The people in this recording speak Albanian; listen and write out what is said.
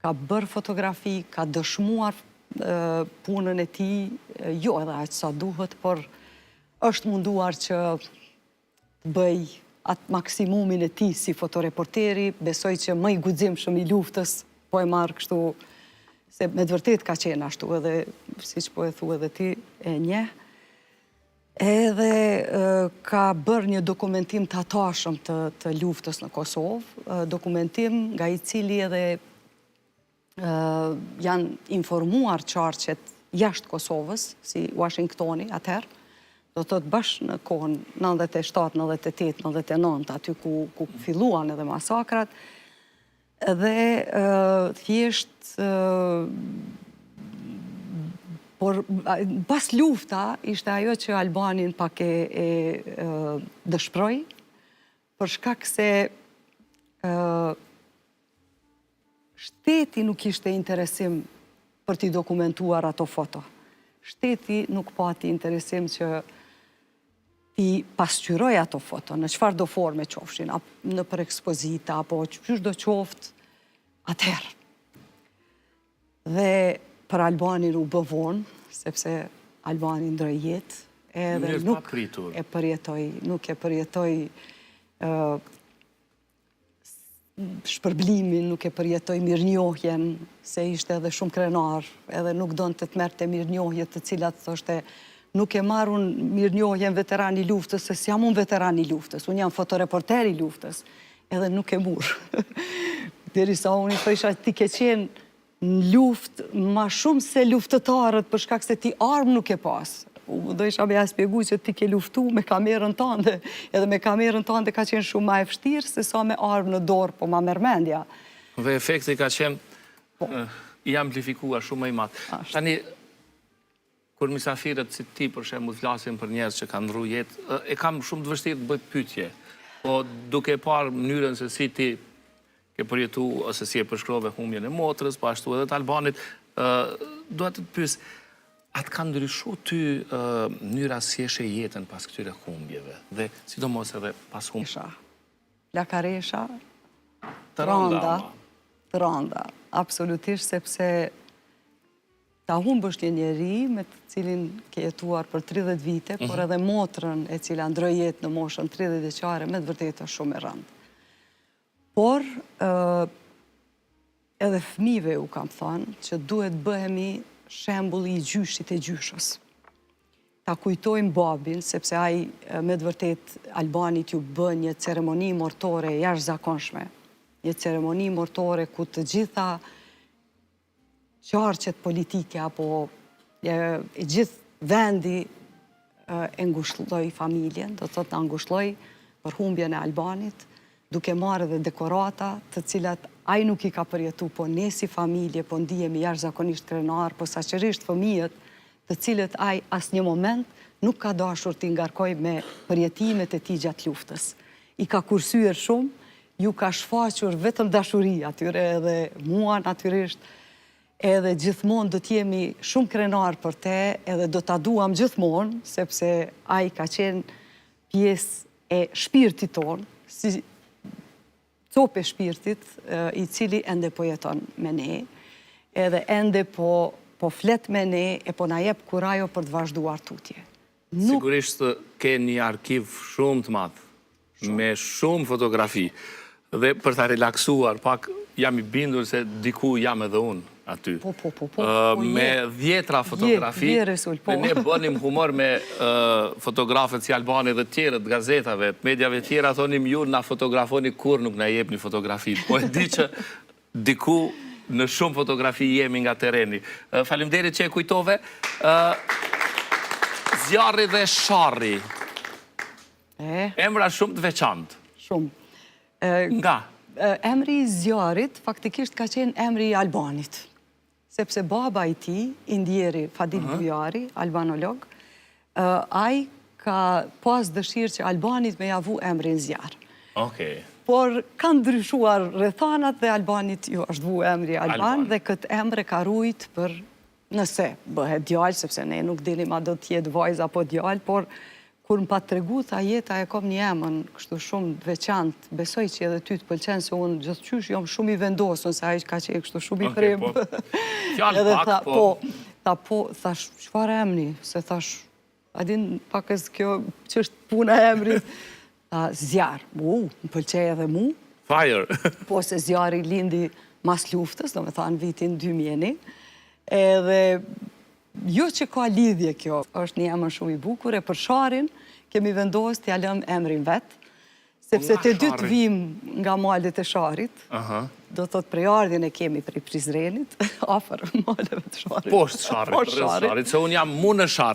ka bërë fotografi, ka dëshmuar punën e tij, jo edhe aq sa duhet, por është munduar që të bëj atë maksimumin e tij si fotoreporteri, besoj që më i guximshëm i luftës, po e marr kështu, se me të vërtet ka qenë ashtu, edhe siç po e thua edhe ti, e njeh. Edhe ka bërë një dokumentim të atashëm të luftës në Kosovë, dokumentim nga i cili edhe janë informuar qarqet jashtë Kosovës, si Washingtoni atëherë, do të thotë bashkë në kohën 97, 98, 99, aty ku filluan edhe masakrat, dhe thjesht por pas lufta ishte ajo që Albanin pak e dëshproi, për shkak se shteti nuk ishte interesim për t'i dokumentuar ato foto. Shteti nuk pati interesim që t'i pasqyroj ato foto, në çfarë do forme qofshin, në për ekspozita, apo qysh do qoftë atëherë. Dhe për Albanin u bë vonë, sepse Albani ndroi jetë, edhe nuk e përjetoi shpërblimin, nuk e përjetoi mirënjohjen, se ishte edhe shumë krenar, edhe nuk donte të merrte mirënjohje të cilat thoshte nuk e marrun mirënjohjen veteran i luftës, se s'jam unë veteran i luftës, unë jam fotoreporter i luftës, edhe nuk e murr. Derisa unë i thosha ti ke qenë në luftë ma shumë se luftëtarët, për shkak se ti armë nuk e pas. Do isha me ja spjegu që ti ke luftu me kamerën tënde, edhe me kamerën tënde ka qenë shumë ma e vështirë se sa me armë në dorë, po ma mërmendja. Dhe efekti ka qenë i amplifikuar shumë më i madh. Tani, kur misafirët si ti, për shembull, flasin për njerëz që kanë ndru jetë, e kam shumë të vështirë të bëj pyetje, po duke parë mënyrën se si ti ke përjetu, ose si e përshkrove humbjen e motrës, po ashtu edhe të Albanit, duhet të pyes, atë ka ndryshu ty mënyra si e sheh jetën pas këtyre humbjeve, dhe sidomos edhe pas humbjeve? Lakaresha, të rënda, absolutisht, sepse ta humbësh një njeri me të cilin ke jetuar për 30 vite, por edhe motrën e cila ndroi jetë në moshën 30 vjeçare, me të vërtetë është shumë e rëndë. Por edhe fëmijëve u kam thënë që duhet bëhemi shembulli i gjyshit e gjyshës. Ta kujtojmë babin, sepse ai me të vërtet Albanit ju bë një ceremoni mortore jashtëzakonshme. Një ceremoni mortore ku të gjitha qarqet politike apo e gjithë vendi e ngushëlloi familjen, do të thotë ngushëlloi për humbjen e Albanit, duke marrë edhe dekorata të cilat ai nuk i ka përjetu, po ne si familje, po ndihemi jashtëzakonisht krenar, po saqërisht fëmijët, të cilët ai asnjë moment nuk ka dashur t'i ngarkoj me përjetimet e tij gjatë luftës. I ka kursyer shumë, ju ka shfaqur vetëm dashuri atyre, edhe mua natyrisht, edhe gjithmonë do t'jemi shumë krenar për te, edhe do t'a duam gjithmonë, sepse ai ka qenë pjesë e shpirtit tonë, si copë e shpirtit, i cili ende po jeton me ne, edhe ende po flet me ne, e po na jep kurajo për të vazhduar tutje. Sigurisht ke një arkiv shumë të madh, me shumë fotografi, dhe për ta relaksuar pak, jam i bindur se diku jam edhe unë aty. Me 10 fotografi, ne bënim humor me fotografët si Albani dhe tjerët, gazetave, medjave tjera, thonim ju na fotografoni kur nuk na jep një fotografi. Po e di që diku në shumë fotografi jemi nga tereni. Faleminderit që e kujtove. Zjarri dhe Sharri. Emra shumë të veçantë. Shumë. Nga? Emri i Zjarit faktikisht ka qenë emri i Albanit. Sepse baba i tij, Indjeri Fadil Bujari, albanolog, ai ka pas dëshirë që Albanit me javu emrin Zjar. Okej. Por kanë ndryshuar rrethanat dhe Albanit ju është vu emri Alban, dhe këtë emre ka rujt për nëse bëhet djalë, sepse ne nuk dinim a do t'jetë vajzë apo djalë, por kur më patë tregu, tha jeta e kom një emën, kështu shumë të veçantë, besoj që edhe ty të pëlqen, se unë gjithçysh jam shumë i vendosur, se ajo ka qenë kështu shumë i prim. Fjallë pak, po. Tha po, thash, çfarë emri? Se thash, a din pakës kjo që është puna e emrit. Tha, zjarë. Më pëlqej edhe mu. Fire. Po, se zjarri lindi mas luftës, do me thanë vitin 2000. Edhe jo që ka lidhje kjo, është një emër shumë i bukur, e për Sharin kemi vendos t'ja lëm emrin vetë, sepse të dytë vim nga malet e Sharit, do thot prej ardhjen e kemi prej Prizrenit, afer maleve të Sharit. Poshtë Sharit, se unë jam mu në Shar.